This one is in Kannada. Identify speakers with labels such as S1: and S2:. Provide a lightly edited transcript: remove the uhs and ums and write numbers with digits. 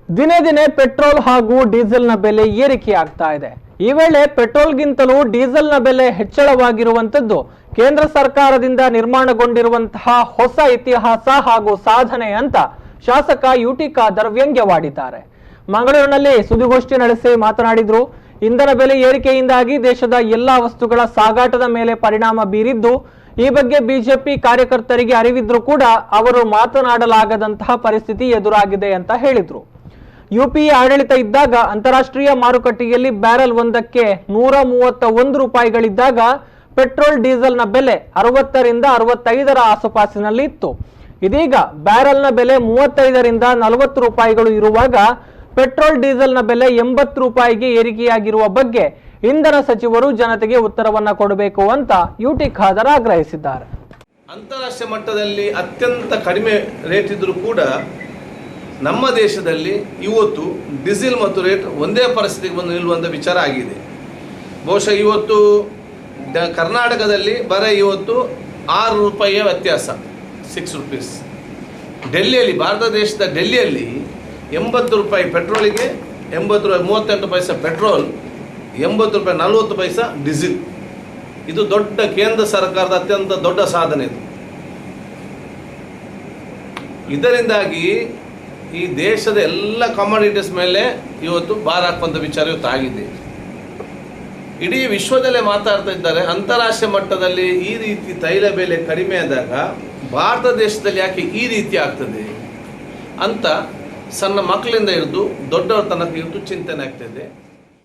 S1: ದಿನೇ ದಿನೇ ಪೆಟ್ರೋಲ್ ಹಾಗೂ ಡೀಸೆಲ್ನ ಬೆಲೆ ಏರಿಕೆಯಾಗ್ತಾ ಇದೆ. ಈ ವೇಳೆ ಪೆಟ್ರೋಲ್ಗಿಂತಲೂ ಡೀಸೆಲ್ನ ಬೆಲೆ ಹೆಚ್ಚಳವಾಗಿರುವಂತದ್ದು ಕೇಂದ್ರ ಸರ್ಕಾರದಿಂದ ನಿರ್ಮಾಣಗೊಂಡಿರುವಂತಹ ಹೊಸ ಇತಿಹಾಸ ಹಾಗೂ ಸಾಧನೆ ಅಂತ ಶಾಸಕ ಯುಟಿ ಖಾದರ್ ವ್ಯಂಗ್ಯವಾಡಿದ್ದಾರೆ. ಮಂಗಳೂರಿನಲ್ಲಿ ಸುದ್ದಿಗೋಷ್ಠಿ ನಡೆಸಿ ಮಾತನಾಡಿದ್ರು. ಇಂಧನ ಬೆಲೆ ಏರಿಕೆಯಿಂದಾಗಿ ದೇಶದ ಎಲ್ಲಾ ವಸ್ತುಗಳ ಸಾಗಾಟದ ಮೇಲೆ ಪರಿಣಾಮ ಬೀರಿದ್ದು, ಈ ಬಗ್ಗೆ ಬಿಜೆಪಿ ಕಾರ್ಯಕರ್ತರಿಗೆ ಅರಿವಿದ್ರೂ ಕೂಡ ಅವರು ಮಾತನಾಡಲಾಗದಂತಹ ಪರಿಸ್ಥಿತಿ ಎದುರಾಗಿದೆ ಅಂತ ಹೇಳಿದ್ರು. ಯುಪಿಎ ಆಡಳಿತ ಇದ್ದಾಗ ಅಂತಾರಾಷ್ಟ್ರೀಯ ಮಾರುಕಟ್ಟೆಯಲ್ಲಿ ಬ್ಯಾರೆಲ್ ಒಂದಕ್ಕೆ 131 ರೂಪಾಯಿಗಳಿದ್ದಾಗ ಪೆಟ್ರೋಲ್ ಡೀಸೆಲ್ನ ಬೆಲೆ 60 ರಿಂದ 65 ಆಸುಪಾಸಿನಲ್ಲಿ ಇತ್ತು. ಇದೀಗ ಬ್ಯಾರೆಲ್ನ ಬೆಲೆ 35 ರಿಂದ 40 ರೂಪಾಯಿಗಳು ಇರುವಾಗ ಪೆಟ್ರೋಲ್ ಡೀಸೆಲ್ನ ಬೆಲೆ 80 ರೂಪಾಯಿಗೆ ಏರಿಕೆಯಾಗಿರುವ ಬಗ್ಗೆ ಇಂಧನ ಸಚಿವರು ಜನತೆಗೆ ಉತ್ತರವನ್ನ ಕೊಡಬೇಕು ಅಂತ ಯುಟಿ ಖಾದರ್ ಆಗ್ರಹಿಸಿದ್ದಾರೆ.
S2: ಅಂತಾರಾಷ್ಟ್ರೀಯ ಮಟ್ಟದಲ್ಲಿ ಅತ್ಯಂತ ಕಡಿಮೆ ರೇಟ್ ಇದ್ರೂ ಕೂಡ ನಮ್ಮ ದೇಶದಲ್ಲಿ ಇವತ್ತು ಡೀಸೆಲ್ ಮತ್ತು ರೇಟ್ ಒಂದೇ ಪರಿಸ್ಥಿತಿಗೆ ಬಂದು ನಿಲ್ಲುವಂಥ ವಿಚಾರ ಆಗಿದೆ. ಬಹುಶಃ ಇವತ್ತು ಕರ್ನಾಟಕದಲ್ಲಿ ಇವತ್ತು 6 ರೂಪಾಯಿಯ ವ್ಯತ್ಯಾಸ, 6 ರುಪೀಸ್. ಡೆಲ್ಲಿಯಲ್ಲಿ, ಭಾರತ ದೇಶದ ಡೆಲ್ಲಿಯಲ್ಲಿ 80 ರೂಪಾಯಿ ಪೆಟ್ರೋಲಿಗೆ, 80 ರೂಪಾಯಿ 38 ಪೈಸೆ ಪೆಟ್ರೋಲ್, 80 ರೂಪಾಯಿ 40 ಪೈಸೆ ಡೀಸೆಲ್. ಇದು ದೊಡ್ಡ ಕೇಂದ್ರ ಸರ್ಕಾರದ ಅತ್ಯಂತ ದೊಡ್ಡ ಸಾಧನೆ ಇದು. ಇದರಿಂದಾಗಿ ಈ ದೇಶದ ಎಲ್ಲ ಕಮಾಡಿಟೀಸ್ ಮೇಲೆ ಇವತ್ತು ಭಾರ ಹಾಕುವಂಥ ವಿಚಾರ ಇವತ್ತು ಆಗಿದೆ. ಇಡೀ ವಿಶ್ವದಲ್ಲೇ ಮಾತಾಡ್ತಾ ಇದ್ದಾರೆ, ಅಂತಾರಾಷ್ಟ್ರೀಯ ಮಟ್ಟದಲ್ಲಿ ಈ ರೀತಿ ತೈಲ ಬೆಲೆ ಕಡಿಮೆ ಆದಾಗ ಭಾರತ ದೇಶದಲ್ಲಿ ಯಾಕೆ ಈ ರೀತಿ ಆಗ್ತದೆ ಅಂತ ಸಣ್ಣ ಮಕ್ಕಳಿಂದ ಹಿಡಿದು ದೊಡ್ಡವರ ತನಕ ಇವತ್ತು ಚಿಂತನೆ ಆಗ್ತಿದೆ.